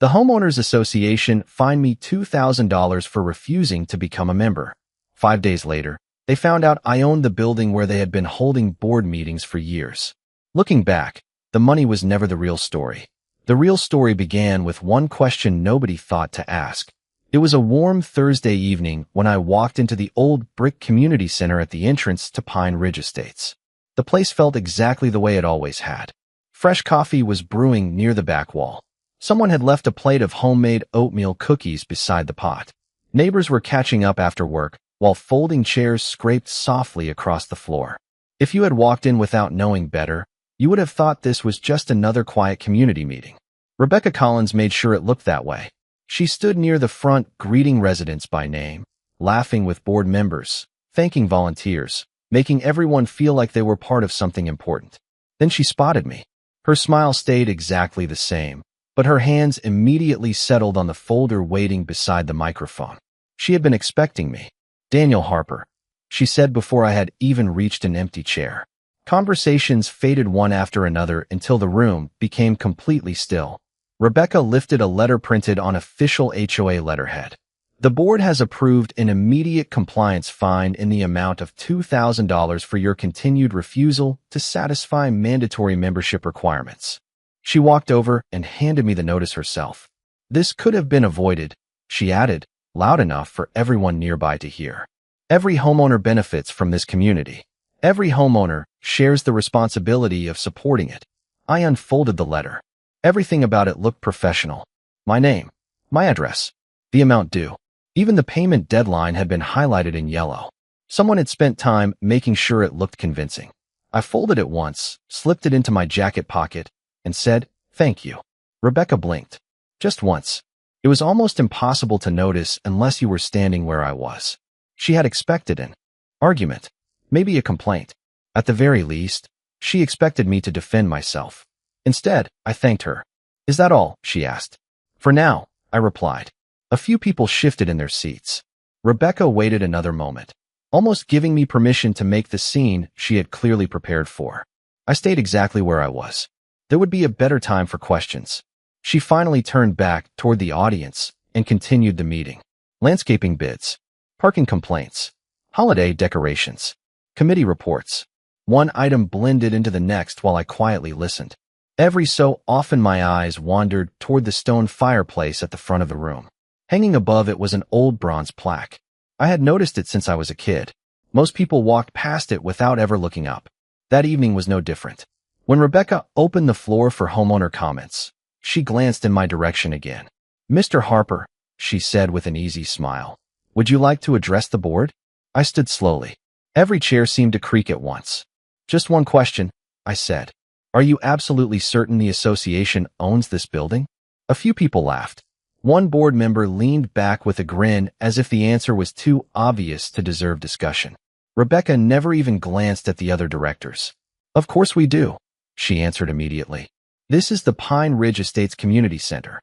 The Homeowners Association fined me $2,000 for refusing to become a member. 5 days later, they found out I owned the building where they had been holding board meetings for years. Looking back, the money was never the real story. The real story began with one question nobody thought to ask. It was a warm Thursday evening when I walked into the old brick community center at the entrance to Pine Ridge Estates. The place felt exactly the way it always had. Fresh coffee was brewing near the back wall. Someone had left a plate of homemade oatmeal cookies beside the pot. Neighbors were catching up after work, while folding chairs scraped softly across the floor. If you had walked in without knowing better, you would have thought this was just another quiet community meeting. Rebecca Collins made sure it looked that way. She stood near the front, greeting residents by name, laughing with board members, thanking volunteers, making everyone feel like they were part of something important. Then she spotted me. Her smile stayed exactly the same, but her hands immediately settled on the folder waiting beside the microphone. She had been expecting me. "Daniel Harper," she said before I had even reached an empty chair. Conversations faded one after another until the room became completely still. Rebecca lifted a letter printed on official HOA letterhead. "The board has approved an immediate compliance fine in the amount of $2,000 for your continued refusal to satisfy mandatory membership requirements." She walked over and handed me the notice herself. "This could have been avoided," she added, loud enough for everyone nearby to hear. "Every homeowner benefits from this community. Every homeowner shares the responsibility of supporting it." I unfolded the letter. Everything about it looked professional. My name, my address, the amount due. Even the payment deadline had been highlighted in yellow. Someone had spent time making sure it looked convincing. I folded it once, slipped it into my jacket pocket, and said, "Thank you." Rebecca blinked. Just once. It was almost impossible to notice unless you were standing where I was. She had expected an argument, maybe a complaint. At the very least, she expected me to defend myself. Instead, I thanked her. "Is that all?" she asked. "For now," I replied. A few people shifted in their seats. Rebecca waited another moment, almost giving me permission to make the scene she had clearly prepared for. I stayed exactly where I was. There would be a better time for questions. She finally turned back toward the audience and continued the meeting. Landscaping bids, parking complaints, holiday decorations, committee reports. One item blended into the next while I quietly listened. Every so often my eyes wandered toward the stone fireplace at the front of the room. Hanging above it was an old bronze plaque. I had noticed it since I was a kid. Most people walked past it without ever looking up. That evening was no different. When Rebecca opened the floor for homeowner comments, she glanced in my direction again. "Mr. Harper," she said with an easy smile, "would you like to address the board?" I stood slowly. Every chair seemed to creak at once. "Just one question," I said. "Are you absolutely certain the association owns this building?" A few people laughed. One board member leaned back with a grin as if the answer was too obvious to deserve discussion. Rebecca never even glanced at the other directors. "Of course we do," she answered immediately. "This is the Pine Ridge Estates Community Center."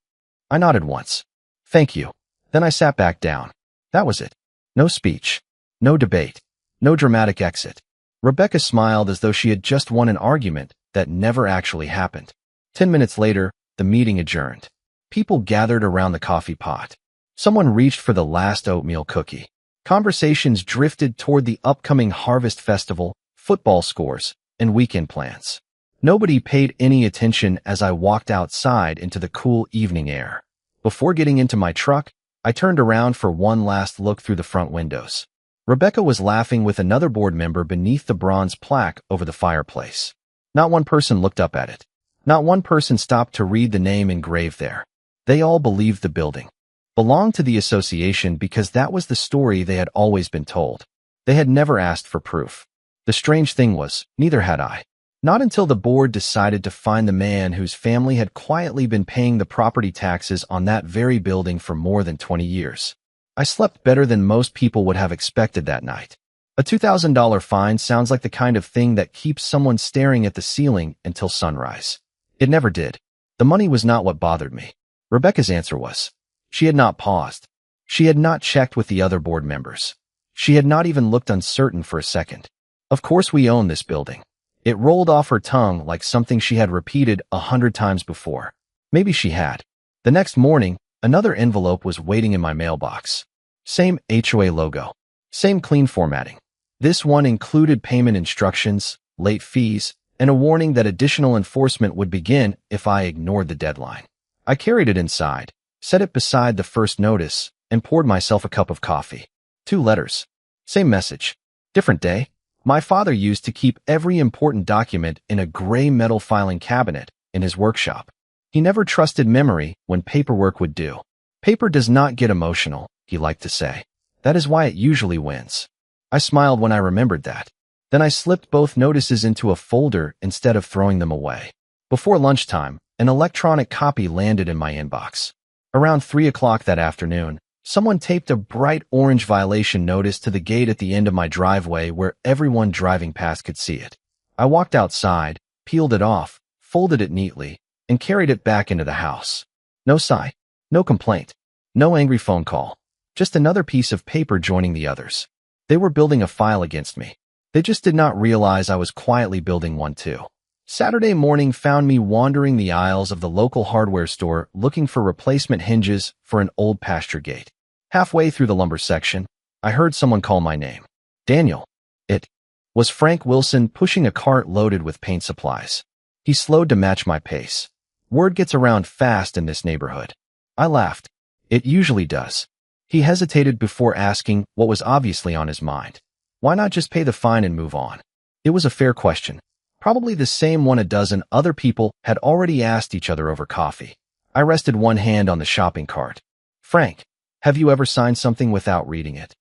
I nodded once. "Thank you." Then I sat back down. That was it. No speech. No debate. No dramatic exit. Rebecca smiled as though she had just won an argument that never actually happened. 10 minutes later, the meeting adjourned. People gathered around the coffee pot. Someone reached for the last oatmeal cookie. Conversations drifted toward the upcoming Harvest Festival, football scores, and weekend plans. Nobody paid any attention as I walked outside into the cool evening air. Before getting into my truck, I turned around for one last look through the front windows. Rebecca was laughing with another board member beneath the bronze plaque over the fireplace. Not one person looked up at it. Not one person stopped to read the name engraved there. They all believed the building belonged to the association because that was the story they had always been told. They had never asked for proof. The strange thing was, neither had I. Not until the board decided to find the man whose family had quietly been paying the property taxes on that very building for more than 20 years. I slept better than most people would have expected that night. A $2,000 fine sounds like the kind of thing that keeps someone staring at the ceiling until sunrise. It never did. The money was not what bothered me. Rebecca's answer was. She had not paused. She had not checked with the other board members. She had not even looked uncertain for a second. "Of course we own this building." It rolled off her tongue like something she had repeated 100 times before. Maybe she had. The next morning, another envelope was waiting in my mailbox. Same HOA logo. Same clean formatting. This one included payment instructions, late fees, and a warning that additional enforcement would begin if I ignored the deadline. I carried it inside, set it beside the first notice, and poured myself a cup of coffee. 2 letters. Same message. Different day. My father used to keep every important document in a gray metal filing cabinet in his workshop. He never trusted memory when paperwork would do. Paper does not get emotional, he liked to say. That is why it usually wins. I smiled when I remembered that. Then I slipped both notices into a folder instead of throwing them away. Before lunchtime, an electronic copy landed in my inbox. Around 3 o'clock that afternoon, someone taped a bright orange violation notice to the gate at the end of my driveway where everyone driving past could see it. I walked outside, peeled it off, folded it neatly, and carried it back into the house. No sigh, no complaint, no angry phone call, just another piece of paper joining the others. They were building a file against me. They just did not realize I was quietly building one too. Saturday morning found me wandering the aisles of the local hardware store looking for replacement hinges for an old pasture gate. Halfway through the lumber section, I heard someone call my name. Daniel. It was Frank Wilson pushing a cart loaded with paint supplies. He slowed to match my pace. Word gets around fast in this neighborhood. I laughed. It usually does. He hesitated before asking what was obviously on his mind. Why not just pay the fine and move on? It was a fair question. Probably the same one a dozen other people had already asked each other over coffee. I rested one hand on the shopping cart. Frank, have you ever signed something without reading it?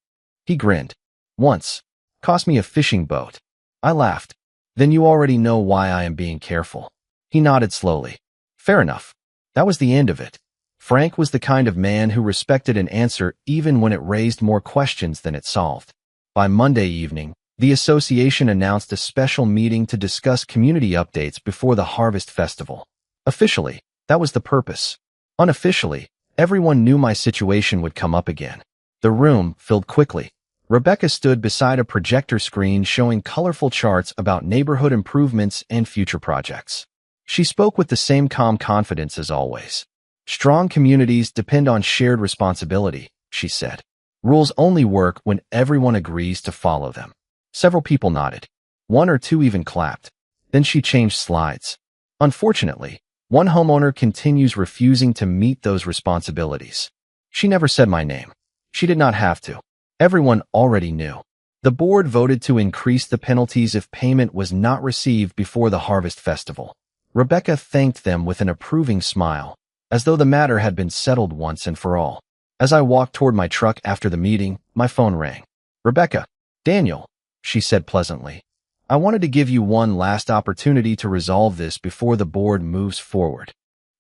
He grinned. Once. Cost me a fishing boat. I laughed. Then you already know why I am being careful. He nodded slowly. Fair enough. That was the end of it. Frank was the kind of man who respected an answer even when it raised more questions than it solved. By Monday evening, the association announced a special meeting to discuss community updates before the Harvest Festival. Officially, that was the purpose. Unofficially, everyone knew my situation would come up again. The room filled quickly. Rebecca stood beside a projector screen showing colorful charts about neighborhood improvements and future projects. She spoke with the same calm confidence as always. Strong communities depend on shared responsibility, she said. Rules only work when everyone agrees to follow them. Several people nodded. 1 or 2 even clapped. Then she changed slides. Unfortunately, one homeowner continues refusing to meet those responsibilities. She never said my name. She did not have to. Everyone already knew. The board voted to increase the penalties if payment was not received before the Harvest Festival. Rebecca thanked them with an approving smile, as though the matter had been settled once and for all. As I walked toward my truck after the meeting, my phone rang. Rebecca. Daniel, she said pleasantly. I wanted to give you one last opportunity to resolve this before the board moves forward.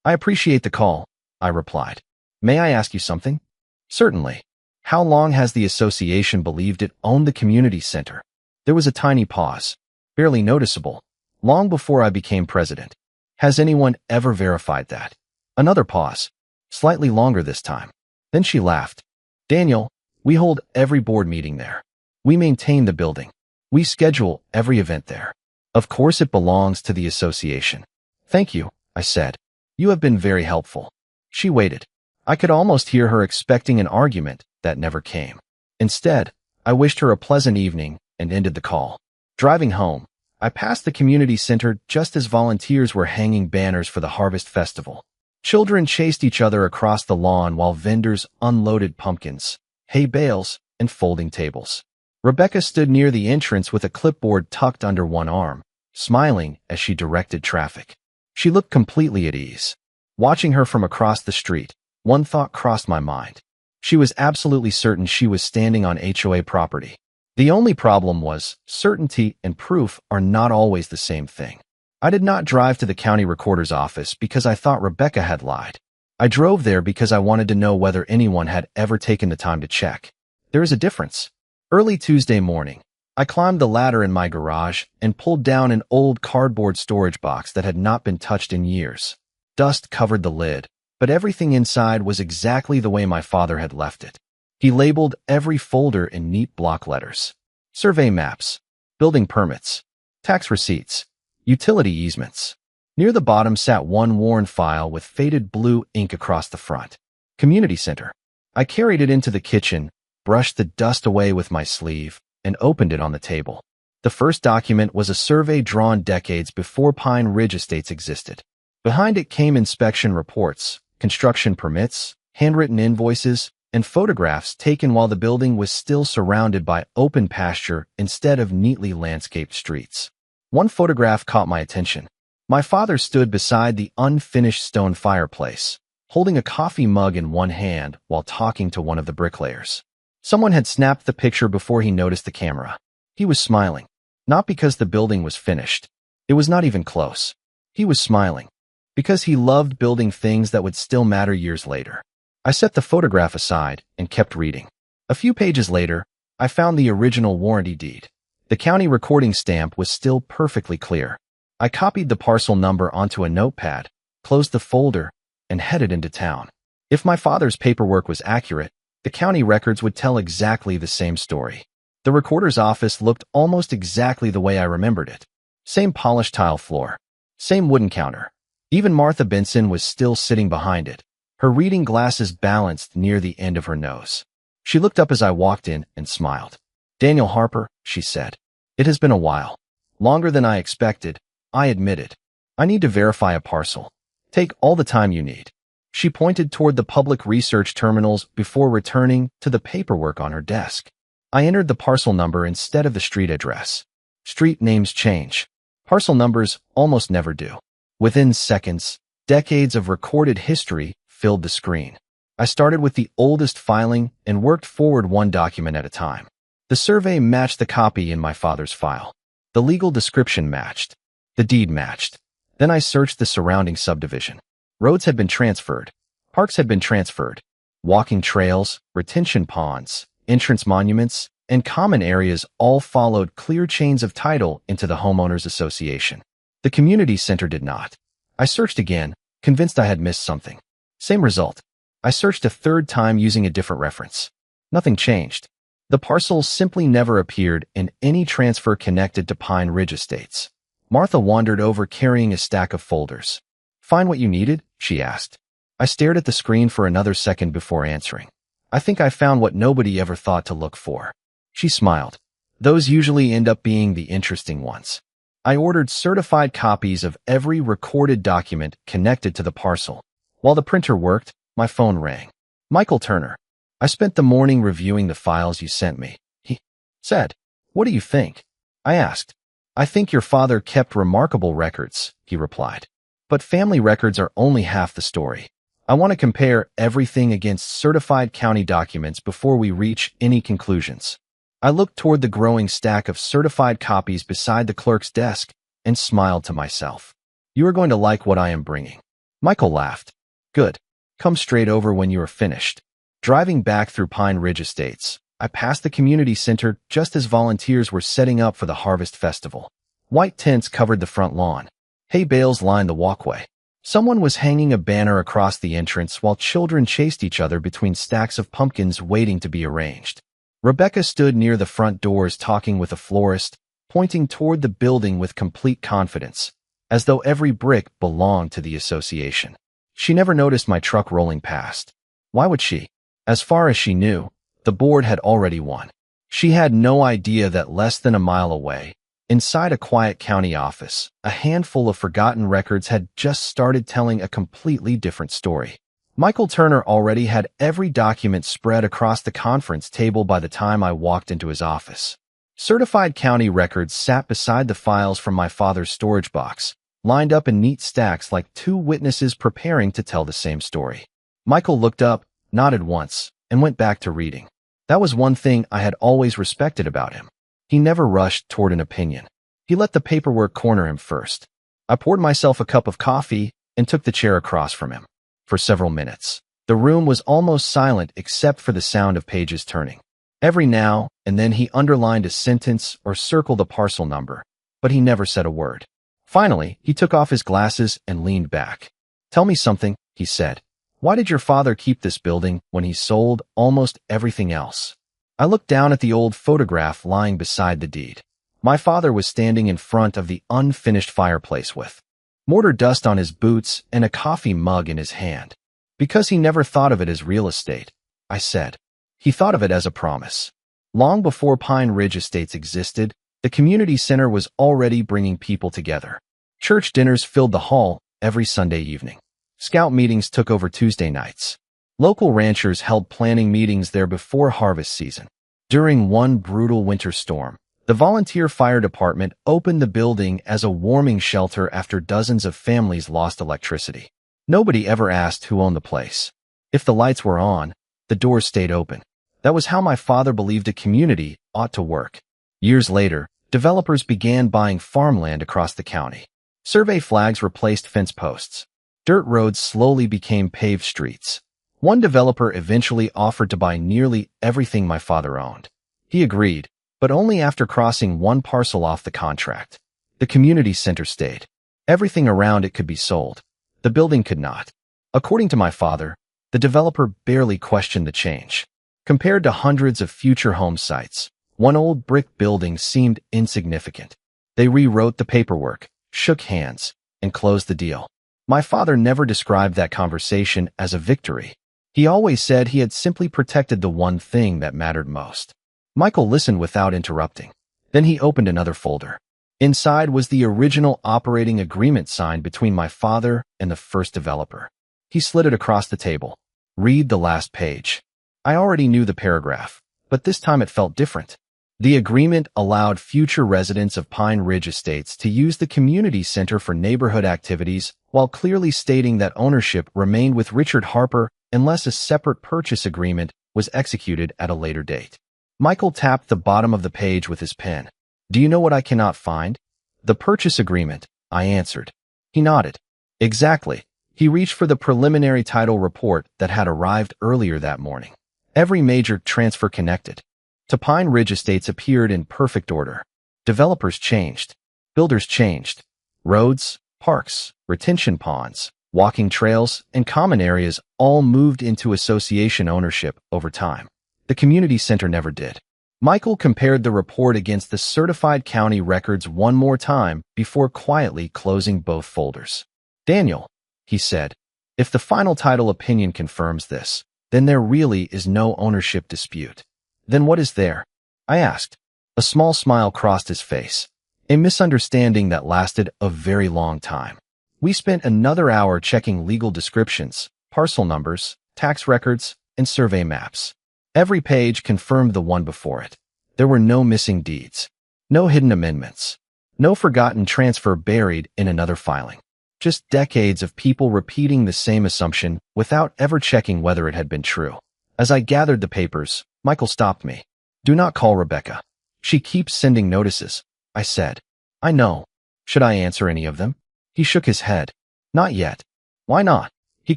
I appreciate the call, I replied. May I ask you something? Certainly. How long has the association believed it owned the community center? There was a tiny pause, barely noticeable, long before I became president. Has anyone ever verified that? Another pause, slightly longer this time. Then she laughed. Daniel, we hold every board meeting there. We maintain the building. We schedule every event there. Of course it belongs to the association. Thank you, I said. You have been very helpful. She waited. I could almost hear her expecting an argument that never came. Instead, I wished her a pleasant evening and ended the call. Driving home, I passed the community center just as volunteers were hanging banners for the Harvest Festival. Children chased each other across the lawn while vendors unloaded pumpkins, hay bales, and folding tables. Rebecca stood near the entrance with a clipboard tucked under one arm, smiling as she directed traffic. She looked completely at ease. Watching her from across the street, one thought crossed my mind. She was absolutely certain she was standing on HOA property. The only problem was, certainty and proof are not always the same thing. I did not drive to the county recorder's office because I thought Rebecca had lied. I drove there because I wanted to know whether anyone had ever taken the time to check. There is a difference. Early Tuesday morning, I climbed the ladder in my garage and pulled down an old cardboard storage box that had not been touched in years. Dust covered the lid, but everything inside was exactly the way my father had left it. He labeled every folder in neat block letters. Survey maps, building permits, tax receipts, utility easements, Near the bottom sat one worn file with faded blue ink across the front. Community Center. I carried it into the kitchen, brushed the dust away with my sleeve, and opened it on the table. The first document was a survey drawn decades before Pine Ridge Estates existed. Behind it came inspection reports, construction permits, handwritten invoices, and photographs taken while the building was still surrounded by open pasture instead of neatly landscaped streets. One photograph caught my attention. My father stood beside the unfinished stone fireplace, holding a coffee mug in one hand while talking to one of the bricklayers. Someone had snapped the picture before he noticed the camera. He was smiling, not because the building was finished. It was not even close. He was smiling because he loved building things that would still matter years later. I set the photograph aside and kept reading. A few pages later, I found the original warranty deed. The county recording stamp was still perfectly clear. I copied the parcel number onto a notepad, closed the folder, and headed into town. If my father's paperwork was accurate, the county records would tell exactly the same story. The recorder's office looked almost exactly the way I remembered it. Same polished tile floor, same wooden counter. Even Martha Benson was still sitting behind it, her reading glasses balanced near the end of her nose. She looked up as I walked in and smiled. "Daniel Harper," she said. "It has been a while. Longer than I expected," I admitted. "I need to verify a parcel. Take all the time you need." She pointed toward the public research terminals before returning to the paperwork on her desk. I entered the parcel number instead of the street address. Street names change. Parcel numbers almost never do. Within seconds, decades of recorded history filled the screen. I started with the oldest filing and worked forward one document at a time. The survey matched the copy in my father's file. The legal description matched. The deed matched. Then I searched the surrounding subdivision. Roads had been transferred. Parks had been transferred. Walking trails, retention ponds, entrance monuments, and common areas all followed clear chains of title into the homeowners association. The community center did not. I searched again, convinced I had missed something. Same result. I searched a third time using a different reference. Nothing changed. The parcels simply never appeared in any transfer connected to Pine Ridge Estates. Martha wandered over carrying a stack of folders. "Find what you needed?" she asked. I stared at the screen for another second before answering. "I think I found what nobody ever thought to look for." She smiled. "Those usually end up being the interesting ones." I ordered certified copies of every recorded document connected to the parcel. While the printer worked, my phone rang. "Michael Turner. I spent the morning reviewing the files you sent me," he said. "What do you think?" I asked. "I think your father kept remarkable records," he replied. "But family records are only half the story. I want to compare everything against certified county documents before we reach any conclusions." I looked toward the growing stack of certified copies beside the clerk's desk and smiled to myself. "You are going to like what I am bringing." Michael laughed. "Good. Come straight over when you are finished." Driving back through Pine Ridge Estates, I passed the community center just as volunteers were setting up for the Harvest Festival. White tents covered the front lawn. Hay bales lined the walkway. Someone was hanging a banner across the entrance while children chased each other between stacks of pumpkins waiting to be arranged. Rebecca stood near the front doors talking with a florist, pointing toward the building with complete confidence, as though every brick belonged to the association. She never noticed my truck rolling past. Why would she? As far as she knew, the board had already won. She had no idea that less than a mile away, inside a quiet county office, a handful of forgotten records had just started telling a completely different story. Michael Turner already had every document spread across the conference table by the time I walked into his office. Certified county records sat beside the files from my father's storage box, lined up in neat stacks like two witnesses preparing to tell the same story. Michael looked up, nodded once, and went back to reading. That was one thing I had always respected about him. He never rushed toward an opinion. He let the paperwork corner him first. I poured myself a cup of coffee and took the chair across from him. For several minutes, the room was almost silent except for the sound of pages turning. Every now and then he underlined a sentence or circled a parcel number, but he never said a word. Finally, he took off his glasses and leaned back. "Tell me something," he said. "Why did your father keep this building when he sold almost everything else?" I looked down at the old photograph lying beside the deed. My father was standing in front of the unfinished fireplace with mortar dust on his boots, and a coffee mug in his hand. Because he never thought of it as real estate, I said. He thought of it as a promise. Long before Pine Ridge Estates existed, the community center was already bringing people together. Church dinners filled the hall every Sunday evening. Scout meetings took over Tuesday nights. Local ranchers held planning meetings there before harvest season. During one brutal winter storm, the volunteer fire department opened the building as a warming shelter after dozens of families lost electricity. Nobody ever asked who owned the place. If the lights were on, the doors stayed open. That was how my father believed a community ought to work. Years later, developers began buying farmland across the county. Survey flags replaced fence posts. Dirt roads slowly became paved streets. One developer eventually offered to buy nearly everything my father owned. He agreed, but only after crossing one parcel off the contract. The community center stayed. Everything around it could be sold. The building could not. According to my father, the developer barely questioned the change. Compared to hundreds of future home sites, one old brick building seemed insignificant. They rewrote the paperwork, shook hands, and closed the deal. My father never described that conversation as a victory. He always said he had simply protected the one thing that mattered most. Michael listened without interrupting. Then he opened another folder. Inside was the original operating agreement signed between my father and the first developer. He slid it across the table. Read the last page. I already knew the paragraph, but this time it felt different. The agreement allowed future residents of Pine Ridge Estates to use the community center for neighborhood activities, while clearly stating that ownership remained with Richard Harper unless a separate purchase agreement was executed at a later date. Michael tapped the bottom of the page with his pen. Do you know what I cannot find? The purchase agreement, I answered. He nodded. Exactly. He reached for the preliminary title report that had arrived earlier that morning. Every major transfer connected to Pine Ridge Estates appeared in perfect order. Developers changed. Builders changed. Roads, parks, retention ponds, walking trails, and common areas all moved into association ownership over time. The community center never did. Michael compared the report against the certified county records one more time before quietly closing both folders. Daniel, he said, if the final title opinion confirms this, then there really is no ownership dispute. Then what is there? I asked. A small smile crossed his face. A misunderstanding that lasted a very long time. We spent another hour checking legal descriptions, parcel numbers, tax records, and survey maps. Every page confirmed the one before it. There were no missing deeds, no hidden amendments, no forgotten transfer buried in another filing. Just decades of people repeating the same assumption without ever checking whether it had been true. As I gathered the papers, Michael stopped me. Do not call Rebecca. She keeps sending notices, I said. I know. Should I answer any of them? He shook his head. Not yet. Why not? He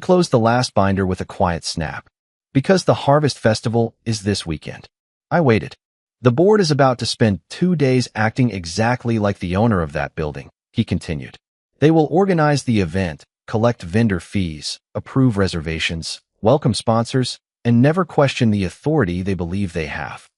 closed the last binder with a quiet snap. Because the Harvest Festival is this weekend. I waited. The board is about to spend 2 days acting exactly like the owner of that building, he continued. They will organize the event, collect vendor fees, approve reservations, welcome sponsors, and never question the authority they believe they have.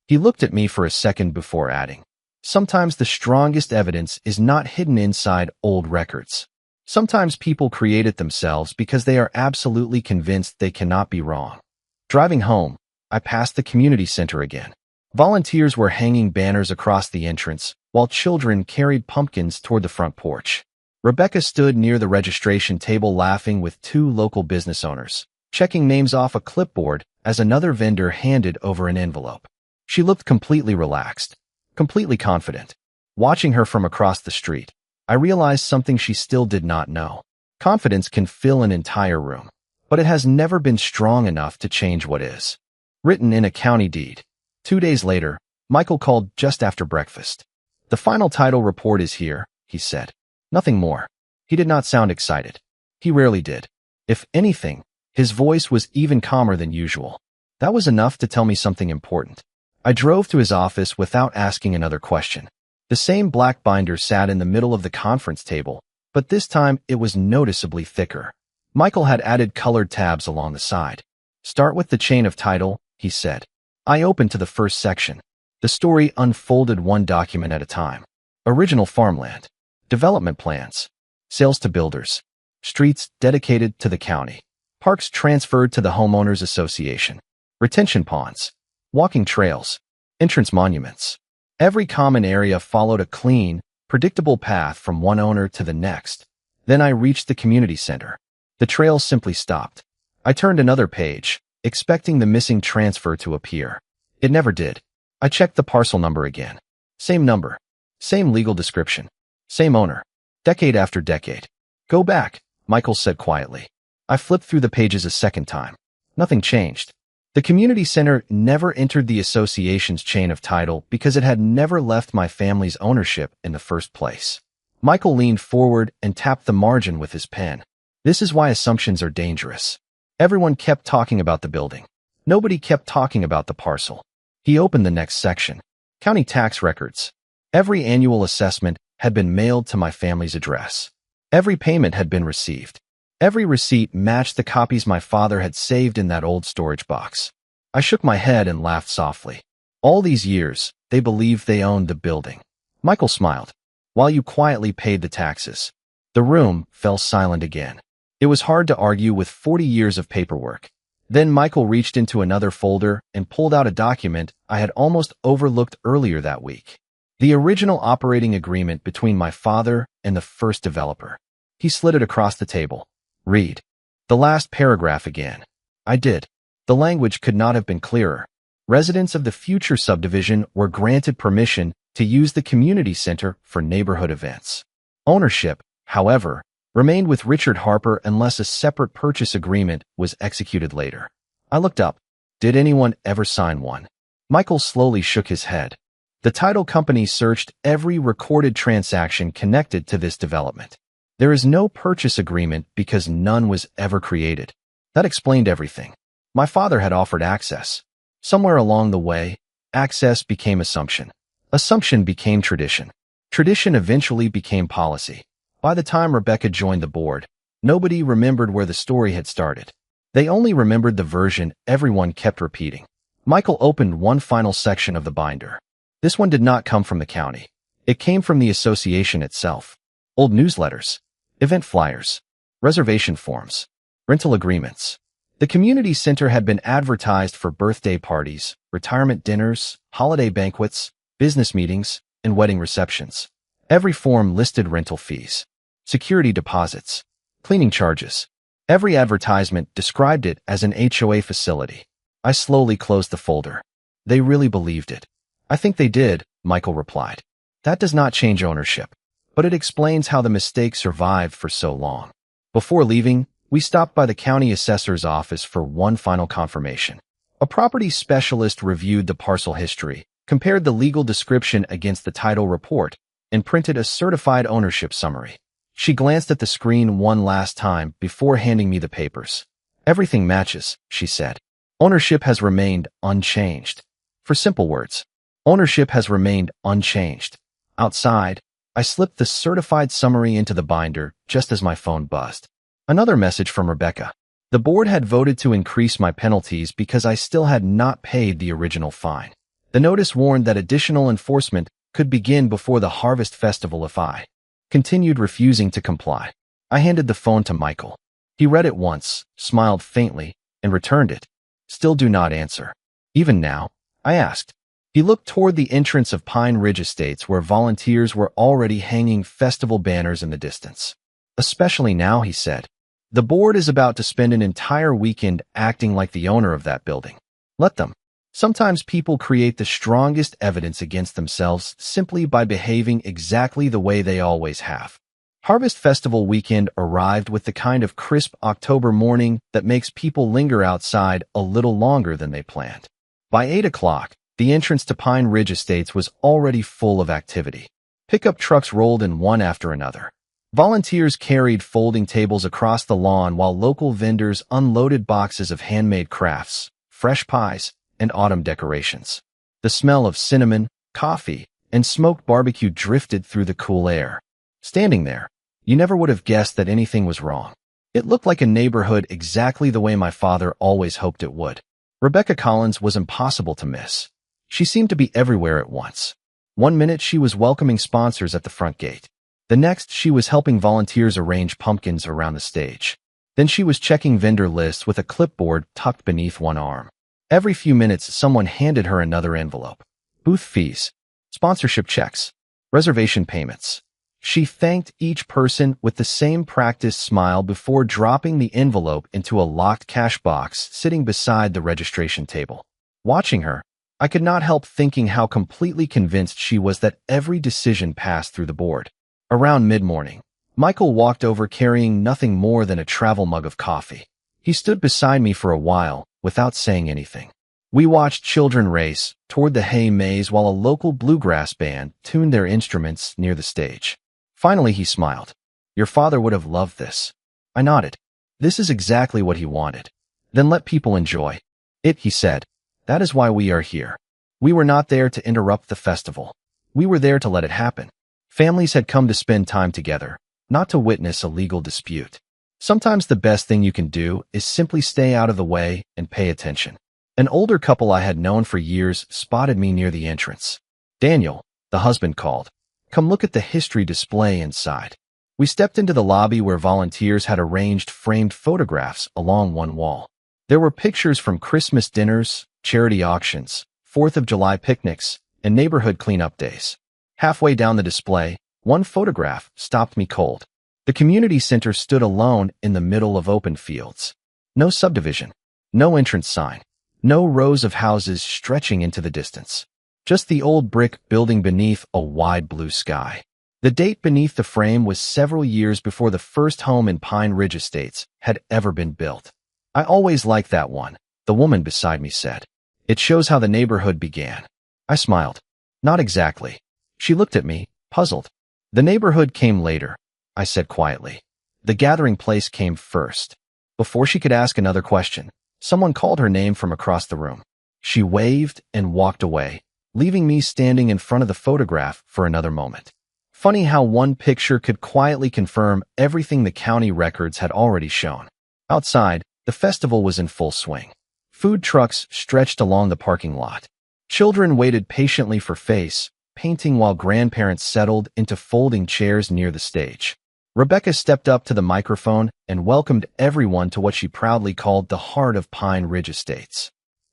He looked at me for a second before adding, sometimes the strongest evidence is not hidden inside old records. Sometimes people create it themselves because they are absolutely convinced they cannot be wrong. Driving home, I passed the community center again. Volunteers were hanging banners across the entrance, while children carried pumpkins toward the front porch. Rebecca stood near the registration table laughing with 2 local business owners, checking names off a clipboard as another vendor handed over an envelope. She looked completely relaxed, completely confident. Watching her from across the street, I realized something she still did not know. Confidence can fill an entire room, but it has never been strong enough to change what is. Written in a county deed. 2 days later, Michael called just after breakfast. The final title report is here, he said. Nothing more. He did not sound excited. He rarely did. If anything, his voice was even calmer than usual. That was enough to tell me something important. I drove to his office without asking another question. The same black binder sat in the middle of the conference table, but this time it was noticeably thicker. Michael had added colored tabs along the side. Start with the chain of title, he said. I opened to the first section. The story unfolded one document at a time. Original farmland. Development plans. sales to builders, streets dedicated to the county, parks transferred to the homeowners association, retention ponds, walking trails, entrance monuments. Every common area followed a clean, predictable path from one owner to the next. Then I reached the community center. The trail simply stopped. I turned another page, expecting the missing transfer to appear. It never did. I checked the parcel number again. Same number, same legal description, same owner, decade after decade. Go back, Michael said quietly. I flipped through the pages a second time. Nothing changed. The community center never entered the association's chain of title because it had never left my family's ownership in the first place. Michael leaned forward and tapped the margin with his pen. This is why assumptions are dangerous. Everyone kept talking about the building. Nobody kept talking about the parcel. He opened the next section. County tax records. Every annual assessment had been mailed to my family's address. Every payment had been received. Every receipt matched the copies my father had saved in that old storage box. I shook my head and laughed softly. All these years, they believed they owned the building. Michael smiled. While you quietly paid the taxes. The room fell silent again. It was hard to argue with 40 years of paperwork. Then Michael reached into another folder and pulled out a document I had almost overlooked earlier that week. The original operating agreement between my father and the first developer. He slid it across the table. Read. The last paragraph again. I did. The language could not have been clearer. Residents of the future subdivision were granted permission to use the community center for neighborhood events. Ownership, however, remained with Richard Harper unless a separate purchase agreement was executed later. I looked up. Did anyone ever sign one? Michael slowly shook his head. The title company searched every recorded transaction connected to this development. There is no purchase agreement because none was ever created. That explained everything. My father had offered access. Somewhere along the way, access became assumption. Assumption became tradition. Tradition eventually became policy. By the time Rebecca joined the board, nobody remembered where the story had started. They only remembered the version everyone kept repeating. Michael opened one final section of the binder. This one did not come from the county. It came from the association itself. Old newsletters, event flyers, reservation forms, rental agreements. The community center had been advertised for birthday parties, retirement dinners, holiday banquets, business meetings, and wedding receptions. Every form listed rental fees, security deposits, cleaning charges. Every advertisement described it as an HOA facility. I slowly closed the folder. They really believed it. I think they did, Michael replied. That does not change ownership, but it explains how the mistake survived for so long. Before leaving, we stopped by the county assessor's office for one final confirmation. A property specialist reviewed the parcel history, compared the legal description against the title report, and printed a certified ownership summary. She glanced at the screen one last time before handing me the papers. Everything matches, she said. Ownership has remained unchanged. For simple words, ownership has remained unchanged. Outside, I slipped the certified summary into the binder just as my phone buzzed. Another message from Rebecca. The board had voted to increase my penalties because I still had not paid the original fine. The notice warned that additional enforcement could begin before the Harvest Festival if I continued refusing to comply. I handed the phone to Michael. He read it once, smiled faintly, and returned it. Still do not answer. Even now? I asked. He looked toward the entrance of Pine Ridge Estates where volunteers were already hanging festival banners in the distance. Especially now, he said. The board is about to spend an entire weekend acting like the owner of that building. Let them. Sometimes people create the strongest evidence against themselves simply by behaving exactly the way they always have. Harvest Festival weekend arrived with the kind of crisp October morning that makes people linger outside a little longer than they planned. By 8 o'clock, the entrance to Pine Ridge Estates was already full of activity. Pickup trucks rolled in one after another. Volunteers carried folding tables across the lawn while local vendors unloaded boxes of handmade crafts, fresh pies, and autumn decorations. The smell of cinnamon, coffee, and smoked barbecue drifted through the cool air. Standing there, you never would have guessed that anything was wrong. It looked like a neighborhood exactly the way my father always hoped it would. Rebecca Collins was impossible to miss. She seemed to be everywhere at once. One minute she was welcoming sponsors at the front gate. The next, she was helping volunteers arrange pumpkins around the stage. Then she was checking vendor lists with a clipboard tucked beneath one arm. Every few minutes, someone handed her another envelope. Booth fees, sponsorship checks, reservation payments. She thanked each person with the same practiced smile before dropping the envelope into a locked cash box sitting beside the registration table. Watching her, I could not help thinking how completely convinced she was that every decision passed through the board. Around mid-morning, Michael walked over carrying nothing more than a travel mug of coffee. He stood beside me for a while without saying anything. We watched children race toward the hay maze while a local bluegrass band tuned their instruments near the stage. Finally, he smiled. "Your father would have loved this." I nodded. "This is exactly what he wanted." "Then let people enjoy it," he said. "That is why we are here." We were not there to interrupt the festival. We were there to let it happen. Families had come to spend time together, not to witness a legal dispute. Sometimes the best thing you can do is simply stay out of the way and pay attention. An older couple I had known for years spotted me near the entrance. "Daniel," the husband called. "Come look at the history display inside." We stepped into the lobby where volunteers had arranged framed photographs along one wall. There were pictures from Christmas dinners, charity auctions, 4th of July picnics, and neighborhood cleanup days. Halfway down the display, one photograph stopped me cold. The community center stood alone in the middle of open fields. No subdivision, no entrance sign, no rows of houses stretching into the distance. Just the old brick building beneath a wide blue sky. The date beneath the frame was several years before the first home in Pine Ridge Estates had ever been built. "I always liked that one," the woman beside me said. "It shows how the neighborhood began." I smiled. "Not exactly." She looked at me, puzzled. "The neighborhood came later," I said quietly. "The gathering place came first." Before she could ask another question, someone called her name from across the room. She waved and walked away, leaving me standing in front of the photograph for another moment. Funny how one picture could quietly confirm everything the county records had already shown. Outside, the festival was in full swing. Food trucks stretched along the parking lot. Children waited patiently for face painting while grandparents settled into folding chairs near the stage. Rebecca stepped up to the microphone and welcomed everyone to what she proudly called the heart of Pine Ridge Estates.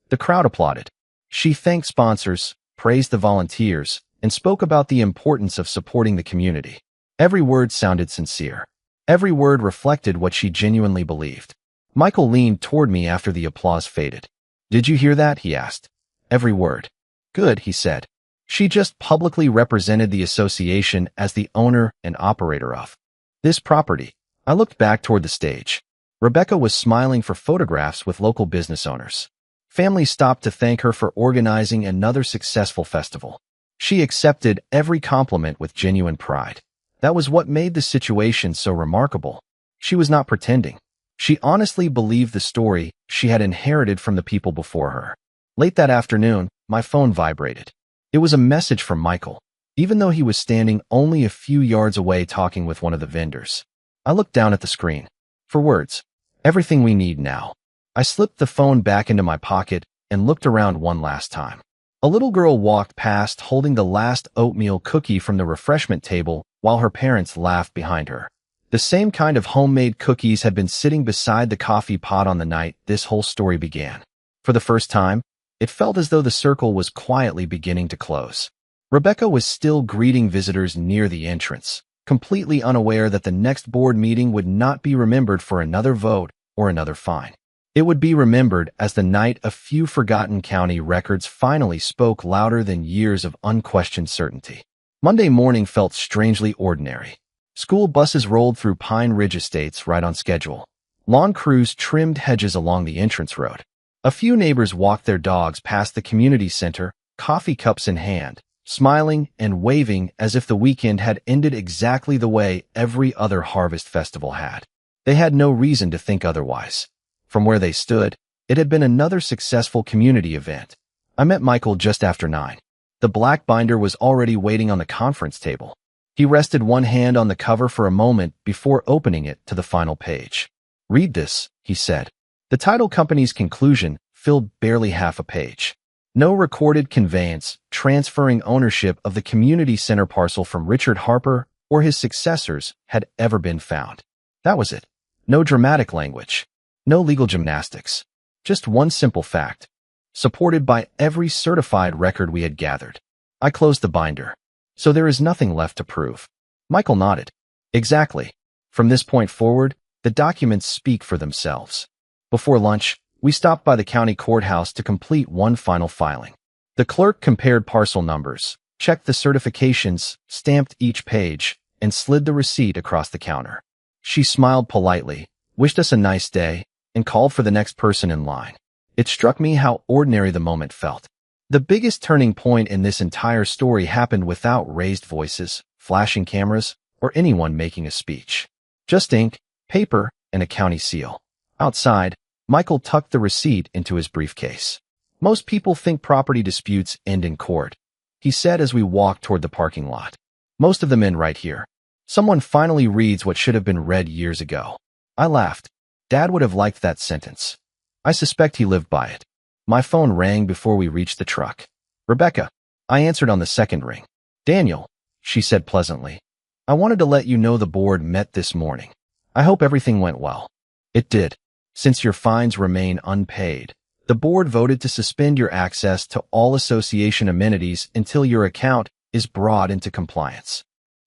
The crowd applauded. She thanked sponsors, praised the volunteers, and spoke about the importance of supporting the community. Every word sounded sincere. Every word reflected what she genuinely believed. Michael leaned toward me after the applause faded. "Did you hear that?" he asked. "Every word." "Good," he said. She just publicly represented the association as the owner and operator of this property. I looked back toward the stage. Rebecca was smiling for photographs with local business owners. Families stopped to thank her for organizing another successful festival. She accepted every compliment with genuine pride. That was what made the situation so remarkable. She was not pretending. She honestly believed the story she had inherited from the people before her. Late that afternoon, my phone vibrated. It was a message from Michael, even though he was standing only a few yards away talking with one of the vendors. I looked down at the screen. For words. Everything we need now. I slipped the phone back into my pocket and looked around one last time. A little girl walked past holding the last oatmeal cookie from the refreshment table while her parents laughed behind her. The same kind of homemade cookies had been sitting beside the coffee pot on the night this whole story began. For the first time, it felt as though the circle was quietly beginning to close. Rebecca was still greeting visitors near the entrance, completely unaware that the next board meeting would not be remembered for another vote or another fine. It would be remembered as the night a few forgotten county records finally spoke louder than years of unquestioned certainty. Monday morning felt strangely ordinary. School buses rolled through Pine Ridge Estates right on schedule. Lawn crews trimmed hedges along the entrance road. A few neighbors walked their dogs past the community center, coffee cups in hand, smiling and waving as if the weekend had ended exactly the way every other harvest festival had. They had no reason to think otherwise. From where they stood, it had been another successful community event. I met Michael just after 9. The black binder was already waiting on the conference table. He rested one hand on the cover for a moment before opening it to the final page. "Read this," he said. The title company's conclusion filled barely half a page. No recorded conveyance transferring ownership of the community center parcel from Richard Harper, or his successors had ever been found. That was it. No dramatic language. No legal gymnastics. Just one simple fact, supported by every certified record we had gathered. I closed the binder. So there is nothing left to prove. Michael nodded. Exactly. From this point forward, the documents speak for themselves. Before lunch, we stopped by the county courthouse to complete one final filing. The clerk compared parcel numbers, checked the certifications, stamped each page, and slid the receipt across the counter. She smiled politely, wished us a nice day, and called for the next person in line. It struck me how ordinary the moment felt. The biggest turning point in this entire story happened without raised voices, flashing cameras, or anyone making a speech. Just ink, paper, and a county seal. Outside, Michael tucked the receipt into his briefcase. Most people think property disputes end in court, he said as we walked toward the parking lot. Most of them end right here. Someone finally reads what should have been read years ago. I laughed. Dad would have liked that sentence. I suspect he lived by it. My phone rang before we reached the truck. Rebecca. I answered on the second ring. Daniel, she said pleasantly. I wanted to let you know the board met this morning. I hope everything went well. It did. Since your fines remain unpaid, the board voted to suspend your access to all association amenities until your account is brought into compliance.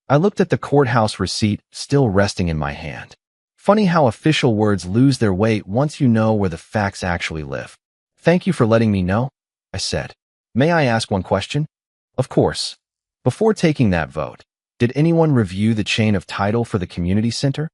I looked at the courthouse receipt still resting in my hand. Funny how official words lose their weight once you know where the facts actually live. Thank you for letting me know, I said. May I ask one question? Of course. Before taking that vote, did anyone review the chain of title for the community center?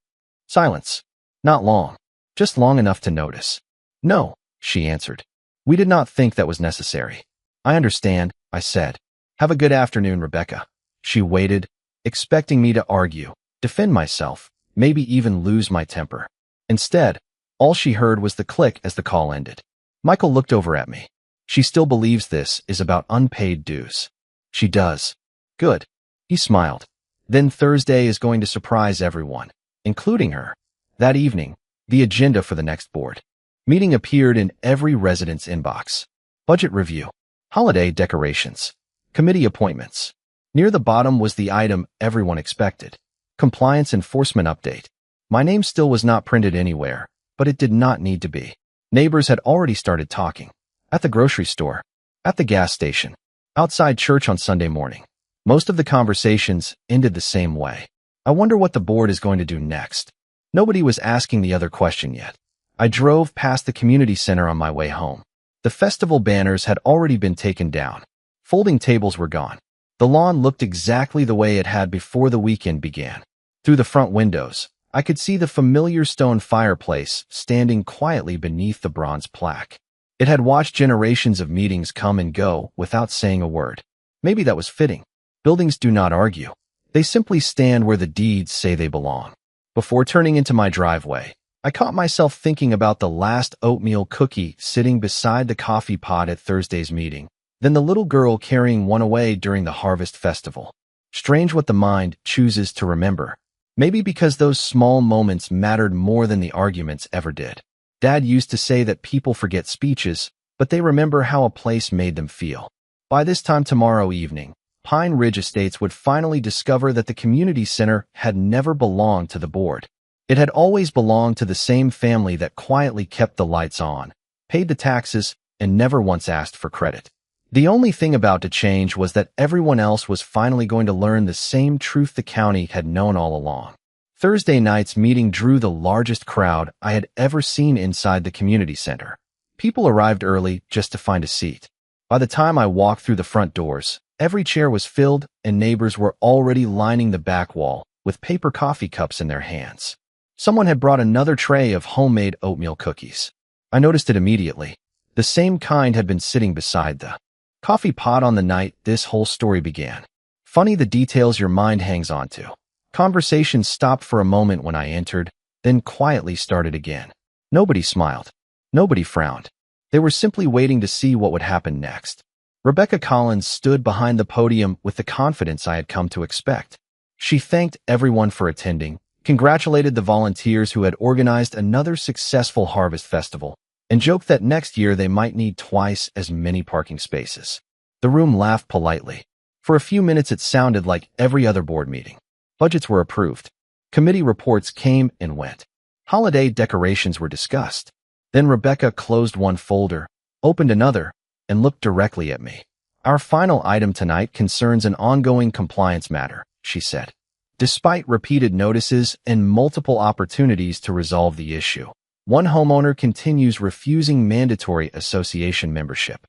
Silence. Not long. Just long enough to notice. No, she answered. We did not think that was necessary. I understand, I said. Have a good afternoon, Rebecca. She waited, expecting me to argue, defend myself, maybe even lose my temper. Instead, all she heard was the click as the call ended. Michael looked over at me. She still believes this is about unpaid dues. She does. Good. He smiled. Then Thursday is going to surprise everyone, including her. That evening, the agenda for the next board meeting appeared in every resident's inbox. Budget review, holiday decorations, committee appointments. Near the bottom was the item everyone expected. Compliance enforcement update. My name still was not printed anywhere, but it did not need to be. Neighbors had already started talking. At the grocery store, at the gas station, outside church on Sunday morning. Most of the conversations ended the same way. I wonder what the board is going to do next. Nobody was asking the other question yet. I drove past the community center on my way home. The festival banners had already been taken down. Folding tables were gone. The lawn looked exactly the way it had before the weekend began. Through the front windows, I could see the familiar stone fireplace standing quietly beneath the bronze plaque. It had watched generations of meetings come and go without saying a word. Maybe that was fitting. Buildings do not argue. They simply stand where the deeds say they belong. Before turning into my driveway, I caught myself thinking about the last oatmeal cookie sitting beside the coffee pot at Thursday's meeting, then the little girl carrying one away during the harvest festival. Strange what the mind chooses to remember. Maybe because those small moments mattered more than the arguments ever did. Dad used to say that people forget speeches, but they remember how a place made them feel. By this time tomorrow evening, Pine Ridge Estates would finally discover that the community center had never belonged to the board. It had always belonged to the same family that quietly kept the lights on, paid the taxes, and never once asked for credit. The only thing about to change was that everyone else was finally going to learn the same truth the county had known all along. Thursday night's meeting drew the largest crowd I had ever seen inside the community center. People arrived early just to find a seat. By the time I walked through the front doors, every chair was filled and neighbors were already lining the back wall with paper coffee cups in their hands. Someone had brought another tray of homemade oatmeal cookies. I noticed it immediately. The same kind had been sitting beside the coffee pot on the night this whole story began. Funny the details your mind hangs on to. Conversation stopped for a moment when I entered, then quietly started again. Nobody smiled. Nobody frowned. They were simply waiting to see what would happen next. Rebecca Collins stood behind the podium with the confidence I had come to expect. She thanked everyone for attending, congratulated the volunteers who had organized another successful harvest festival, and joked that next year they might need twice as many parking spaces. The room laughed politely. For a few minutes it sounded like every other board meeting. Budgets were approved. Committee reports came and went. Holiday decorations were discussed. Then Rebecca closed one folder, opened another, and looked directly at me. Our final item tonight concerns an ongoing compliance matter, she said. Despite repeated notices and multiple opportunities to resolve the issue, one homeowner continues refusing mandatory association membership.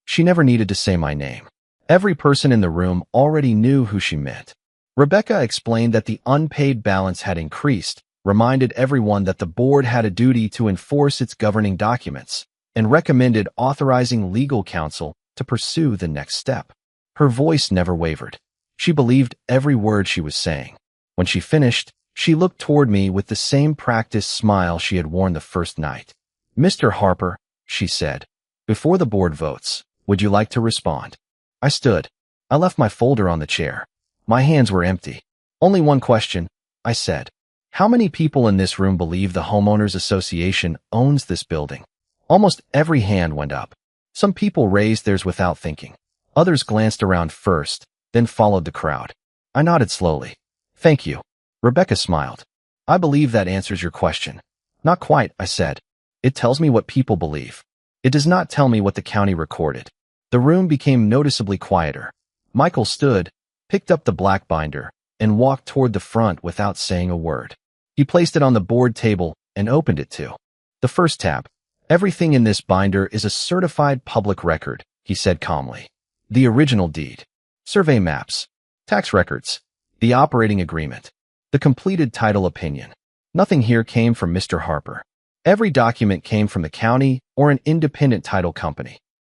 She never needed to say my name. Every person in the room already knew who she meant. Rebecca explained that the unpaid balance had increased, reminded everyone that the board had a duty to enforce its governing documents, and recommended authorizing legal counsel to pursue the next step. Her voice never wavered. She believed every word she was saying. When she finished, she looked toward me with the same practiced smile she had worn the first night. "Mr. Harper," she said, "before the board votes, would you like to respond?" I stood. I left my folder on the chair. My hands were empty. "Only one question," I said. "How many people in this room believe the Homeowners Association owns this building?" Almost every hand went up. Some people raised theirs without thinking. Others glanced around first, then followed the crowd. I nodded slowly. "Thank you." Rebecca smiled. "I believe that answers your question." "Not quite," I said. "It tells me what people believe. It does not tell me what the county recorded." The room became noticeably quieter. Michael stood, picked up the black binder, and walked toward the front without saying a word. He placed it on the board table and opened it too. The first tab. "Everything in this binder is a certified public record," he said calmly. "The original deed, survey maps, tax records, the operating agreement, the completed title opinion. Nothing here came from Mr. Harper. Every document came from the county or an independent title company."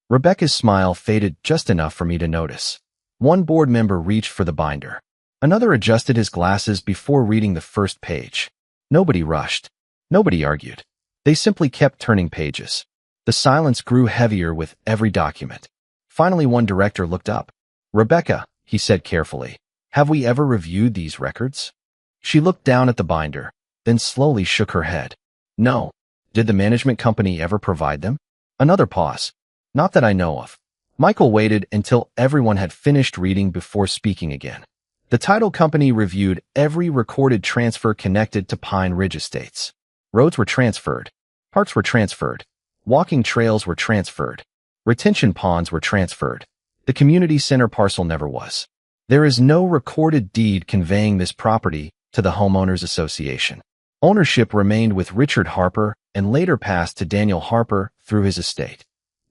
Rebecca's smile faded just enough for me to notice. One board member reached for the binder. Another adjusted his glasses before reading the first page. Nobody rushed. Nobody argued. They simply kept turning pages. The silence grew heavier with every document. Finally, one director looked up. "Rebecca," he said carefully, "have we ever reviewed these records?" She looked down at the binder, then slowly shook her head. "No." "Did the management company ever provide them?" Another pause. "Not that I know of." Michael waited until everyone had finished reading before speaking again. "The title company reviewed every recorded transfer connected to Pine Ridge Estates. Roads were transferred. Parks were transferred. Walking trails were transferred. Retention ponds were transferred. The community center parcel never was. There is no recorded deed conveying this property to the Homeowners Association. Ownership remained with Richard Harper and later passed to Daniel Harper through his estate."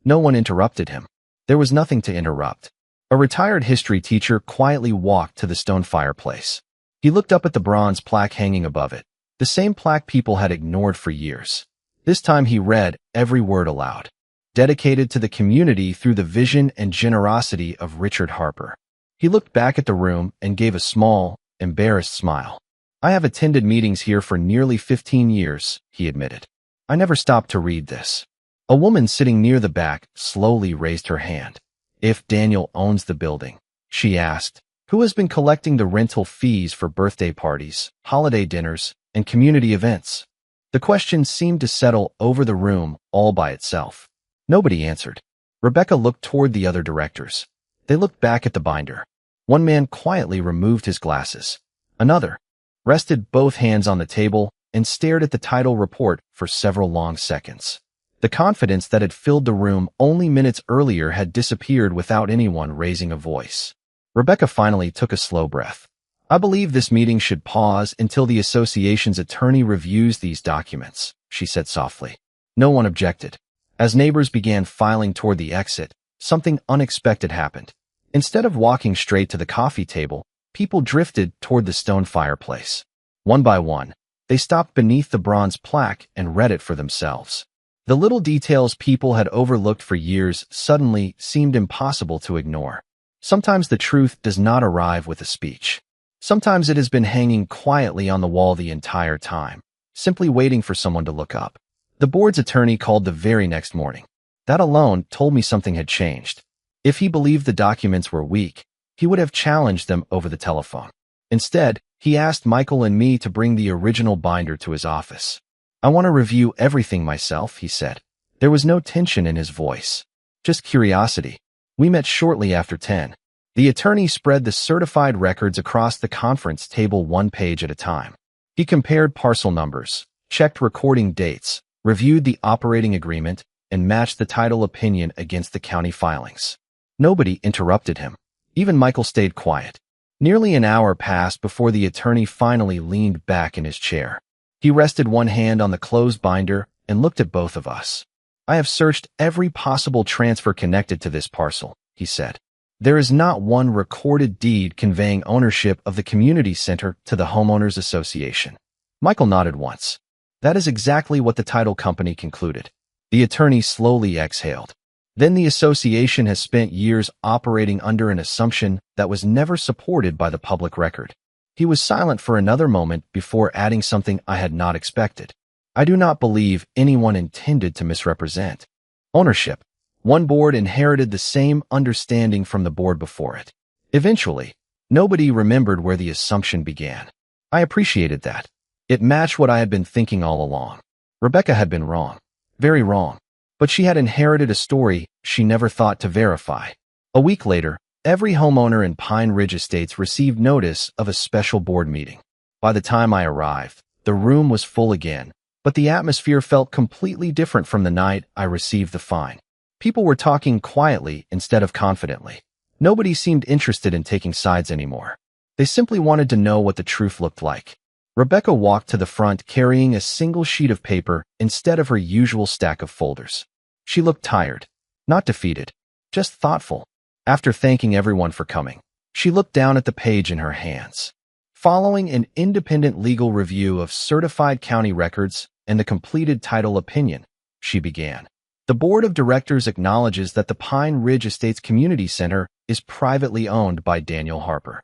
No one interrupted him. There was nothing to interrupt. A retired history teacher quietly walked to the stone fireplace. He looked up at the bronze plaque hanging above it, the same plaque people had ignored for years. This time he read every word aloud. "Dedicated to the community through the vision and generosity of Richard Harper." He looked back at the room and gave a small, embarrassed smile. "I have attended meetings here for nearly 15 years, he admitted. "I never stopped to read this." A woman sitting near the back slowly raised her hand. "If Daniel owns the building," she asked, "who has been collecting the rental fees for birthday parties, holiday dinners, and community events?" The question seemed to settle over the room all by itself. Nobody answered. Rebecca looked toward the other directors. They looked back at the binder. One man quietly removed his glasses. Another rested both hands on the table and stared at the title report for several long seconds. The confidence that had filled the room only minutes earlier had disappeared without anyone raising a voice. Rebecca finally took a slow breath. "I believe this meeting should pause until the association's attorney reviews these documents," she said softly. No one objected. As neighbors began filing toward the exit, something unexpected happened. Instead of walking straight to the coffee table, people drifted toward the stone fireplace. One by one, they stopped beneath the bronze plaque and read it for themselves. The little details people had overlooked for years suddenly seemed impossible to ignore. Sometimes the truth does not arrive with a speech. Sometimes it has been hanging quietly on the wall the entire time, simply waiting for someone to look up. The board's attorney called the very next morning. That alone told me something had changed. If he believed the documents were weak, he would have challenged them over the telephone. Instead, he asked Michael and me to bring the original binder to his office. "I want to review everything myself," he said. There was no tension in his voice, just curiosity. We met shortly after 10. The attorney spread the certified records across the conference table one page at a time. He compared parcel numbers, checked recording dates, reviewed the operating agreement, and matched the title opinion against the county filings. Nobody interrupted him. Even Michael stayed quiet. Nearly an hour passed before the attorney finally leaned back in his chair. He rested one hand on the closed binder and looked at both of us. "I have searched every possible transfer connected to this parcel," he said. "There is not one recorded deed conveying ownership of the community center to the homeowners association." Michael nodded once. "That is exactly what the title company concluded." The attorney slowly exhaled. "Then the association has spent years operating under an assumption that was never supported by the public record." He was silent for another moment before adding something I had not expected. "I do not believe anyone intended to misrepresent ownership. One board inherited the same understanding from the board before it. Eventually, nobody remembered where the assumption began." I appreciated that. It matched what I had been thinking all along. Rebecca had been wrong. Very wrong. But she had inherited a story she never thought to verify. A week later, every homeowner in Pine Ridge Estates received notice of a special board meeting. By the time I arrived, the room was full again, but the atmosphere felt completely different from the night I received the fine. People were talking quietly instead of confidently. Nobody seemed interested in taking sides anymore. They simply wanted to know what the truth looked like. Rebecca walked to the front carrying a single sheet of paper instead of her usual stack of folders. She looked tired, not defeated, just thoughtful. After thanking everyone for coming, she looked down at the page in her hands. Following an independent legal review of certified county records and the completed title opinion, she began. "The board of directors acknowledges that the Pine Ridge Estates Community Center is privately owned by Daniel Harper."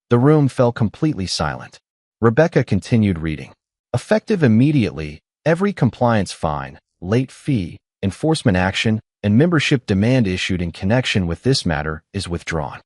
The room fell completely silent. Rebecca continued reading. "Effective immediately, every compliance fine, late fee, enforcement action, and membership demand issued in connection with this matter is withdrawn."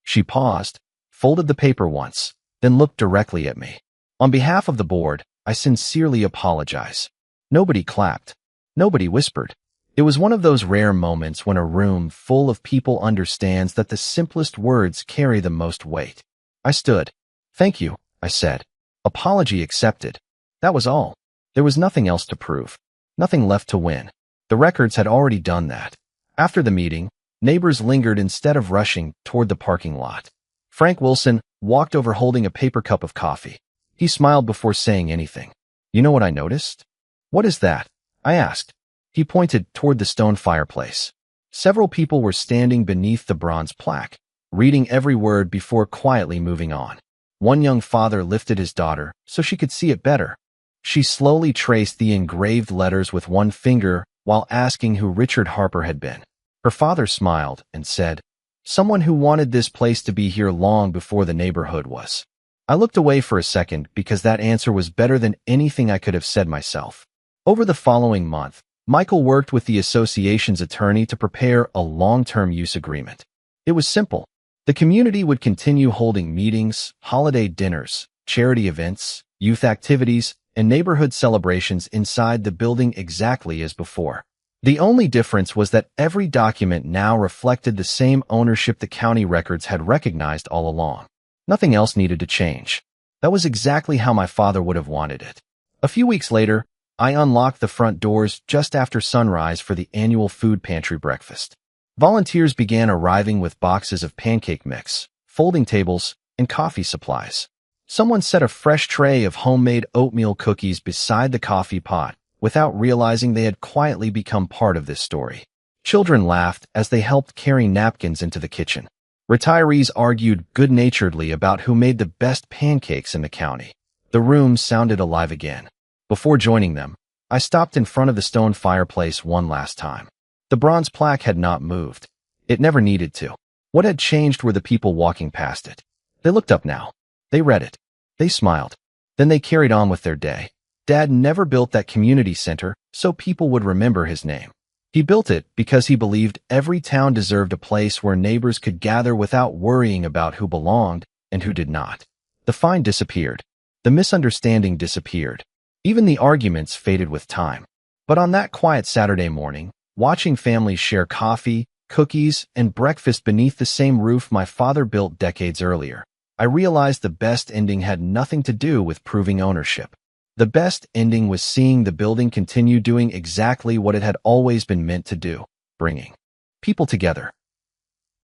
She paused, folded the paper once, then looked directly at me. "On behalf of the board, I sincerely apologize." Nobody clapped. Nobody whispered. It was one of those rare moments when a room full of people understands that the simplest words carry the most weight. I stood. "Thank you," I said. "Apology accepted." That was all. There was nothing else to prove. Nothing left to win. The records had already done that. After the meeting, neighbors lingered instead of rushing toward the parking lot. Frank Wilson walked over holding a paper cup of coffee. He smiled before saying anything. "You know what I noticed?" "What is that?" I asked. He pointed toward the stone fireplace. Several people were standing beneath the bronze plaque, reading every word before quietly moving on. One young father lifted his daughter so she could see it better. She slowly traced the engraved letters with one finger while asking who Richard Harper had been. Her father smiled and said, "Someone who wanted this place to be here long before the neighborhood was." I looked away for a second because that answer was better than anything I could have said myself. Over the following month, Michael worked with the association's attorney to prepare a long-term use agreement. It was simple. The community would continue holding meetings, holiday dinners, charity events, youth activities, and neighborhood celebrations inside the building exactly as before. The only difference was that every document now reflected the same ownership the county records had recognized all along. Nothing else needed to change. That was exactly how my father would have wanted it. A few weeks later, I unlocked the front doors just after sunrise for the annual food pantry breakfast. Volunteers began arriving with boxes of pancake mix, folding tables, and coffee supplies. Someone set a fresh tray of homemade oatmeal cookies beside the coffee pot without realizing they had quietly become part of this story. Children laughed as they helped carry napkins into the kitchen. Retirees argued good-naturedly about who made the best pancakes in the county. The room sounded alive again. Before joining them, I stopped in front of the stone fireplace one last time. The bronze plaque had not moved. It never needed to. What had changed were the people walking past it. They looked up now. They read it. They smiled. Then they carried on with their day. Dad never built that community center so people would remember his name. He built it because he believed every town deserved a place where neighbors could gather without worrying about who belonged and who did not. The fine disappeared. The misunderstanding disappeared. Even the arguments faded with time. But on that quiet Saturday morning, watching families share coffee, cookies, and breakfast beneath the same roof my father built decades earlier. I realized the best ending had nothing to do with proving ownership. The best ending was seeing the building continue doing exactly what it had always been meant to do, bringing people together.